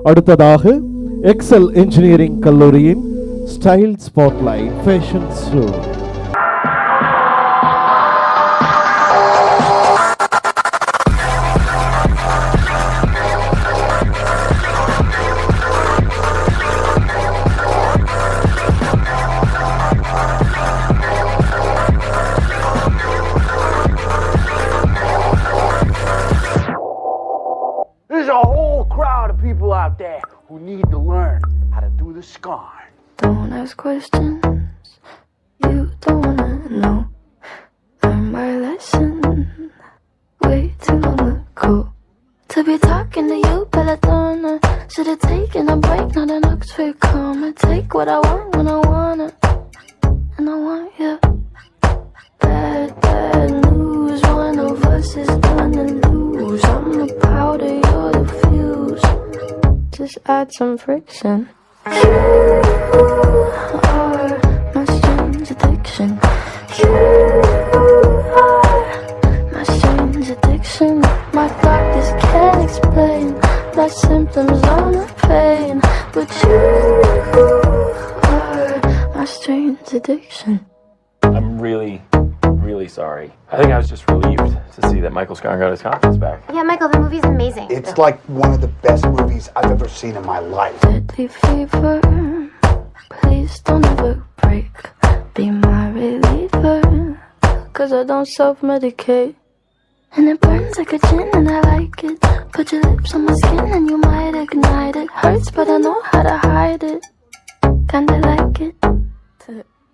அடுத்ததாக XL engineering கல்லூரியின் style spotlight fashion show. There's a whole crowd of people out there who need to learn how to do the scarn. Don't ask questions you don't wanna know. Learn my lesson way too long ago. To be talking to you, Belladonna. Should've taken a break, not an Oxford comma. Take what I want when I want it, and I want you. Bad, bad news. One of us is gonna lose. I'm the powder, you're the fuse. Just add some friction. You are my strange addiction. You are my strange addiction. My doctors can't explain my symptoms or my pain, but you are my strange addiction. I'm really sorry. I think I was just relieved to see that Michael Scott got his confidence back. Yeah, Michael, the movie's amazing. It's like one of the best movies I've ever seen in my life. Deadly fever, please don't ever break. Be my reliever, 'cause I don't self-medicate. And it burns like a gin and I like it. Put your lips on my skin and you might ignite it. Hurts but I know how to hide it. Kinda like it.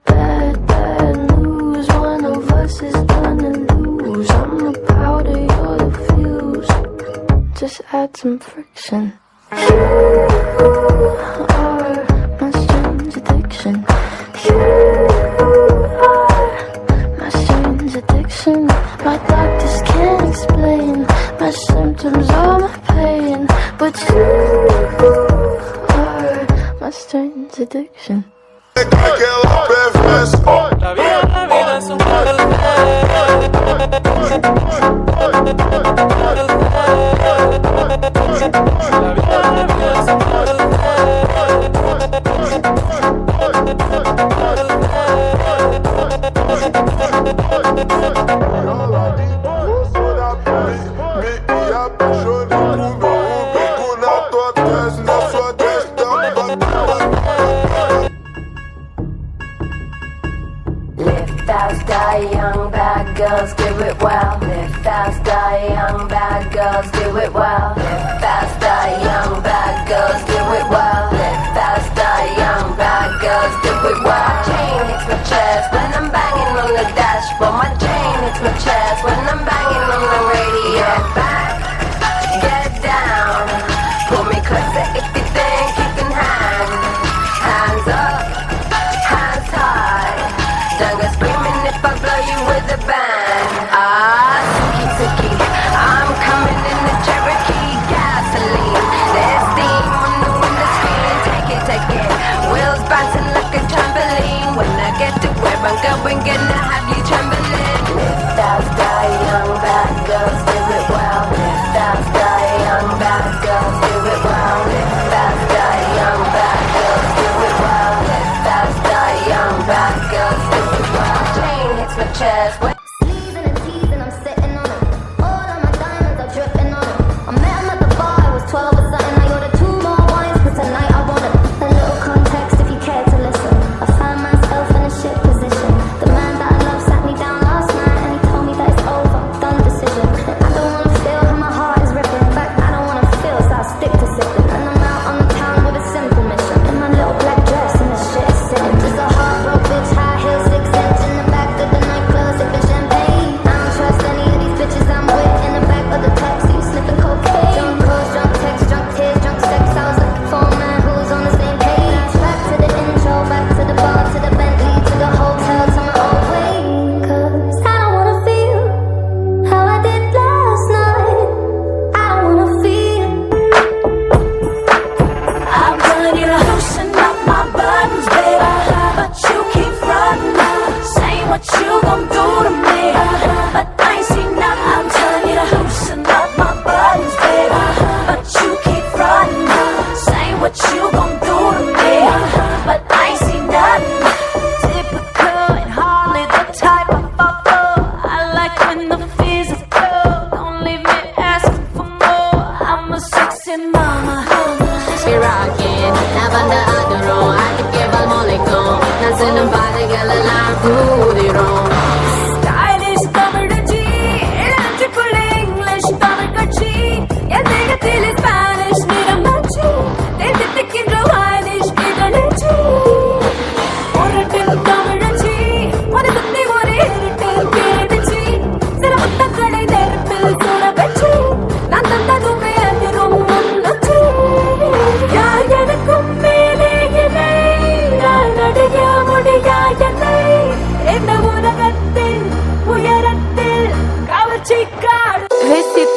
Bad, bad news. One of us is gonna lose. I'm the powder, you're the fuse. Just add some friction. You are my strange addiction. You are my strange addiction. My doctors can't explain my symptoms or my pain, but you are my strange addiction. La vida es un juego. Live fast, die young, bad girls do it well. Live fast, die young, bad girls do it well. Live fast, die young, bad girls do it well. Live fast, die young, bad girls do it well. My chain hits my chest when I'm banging on the dashboard. My chain hits my chest when I'm banging on the radio. Get back, get down, pull me closer if you think you can hang. Hands up, hands high. Don't go screaming if I blow you with a bang. Ah, Suki Suki, I'm coming in the Cherokee gasoline. There's steam on the window screen. Take it. Wheels bouncing like a trampoline. When I get to where I'm going, gonna have you trembling. Live fast, die young, bad girls do it well.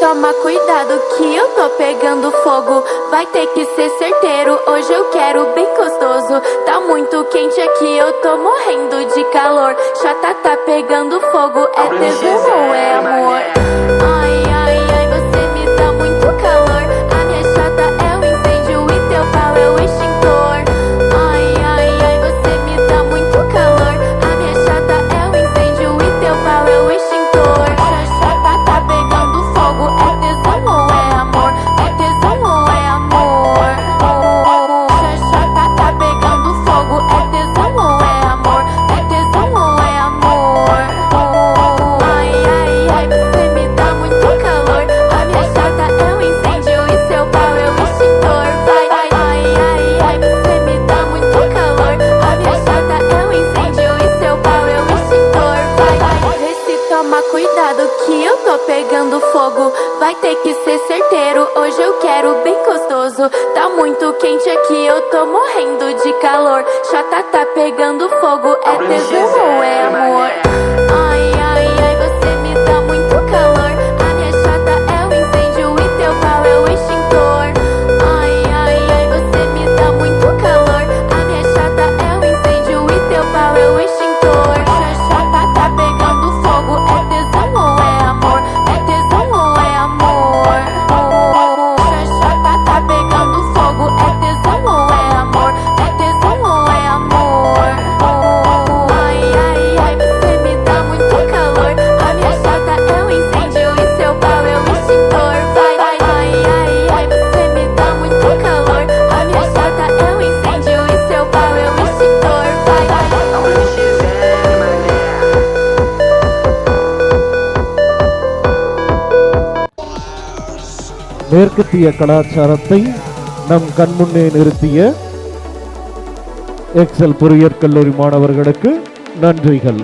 toma cuidado que eu tô pegando fogo. Vai ter que ser certeiro, hoje eu quero bem gostoso. Tá muito quente aqui, eu tô morrendo de calor. Chata tá pegando fogo, é tesão ou é amor? Ai, ai, ai, você me dá muito calor. A minha chata é o incêndio e teu pau é o extintor. Ai, ai, ai, você me dá muito calor. A minha chata é o incêndio e teu pau é o extintor. Chata tá pegando fogo, é tesão ou é amor? É tesão ou é amor? Chata tá pegando fogo, é tesão ou é amor? É tesão ou é amor? Ai, ai, ai, você me dá muito calor. A minha chata é um incêndio e seu pau é o extintor. Vai, ai, ai, ai, você me dá muito calor. A minha chata é um incêndio e seu pau é o extintor. Vai, vê se toma cuidado que eu tô pegando fogo. Vai ter que ser certeiro, hoje eu quero bem gostoso. Tá muito quente aqui, eu tô morrendo de calor. Chata tá pegando fogo, é tesão ou é amor? Ai, ai, ai, você me dá muito calor. A minha chata é o incêndio e teu pau é o extintor. Ai, ai, ai, você me dá muito calor. A minha chata é o incêndio e teu pau é o extintor. Chata tá pegando fogo, é tesão ou é amor? É tesão ou é amor? Chata tá pegando fogo, é tesão ou é amor? É tesão ou é amor? Ai, ai, ai, você me dá muito calor. A minha chata é um incêndio e seu pau é o extintor. Vai, ai, ai, ai, você me dá muito calor. A minha chata é um incêndio e seu pau é o extintor. Vai, மேற்கத்திய கலாச்சாரத்தை நம் கண்முன்னே நிறுத்திய XL பொறியியற் கல்லூரி மாணவர்களுக்கு நன்றிகள்.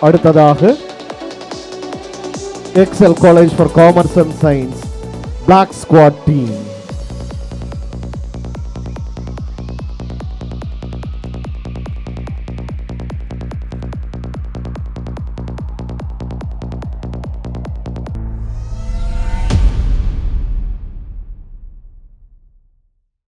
அடுத்ததாக Excel College for Commerce and Science Black Squad team.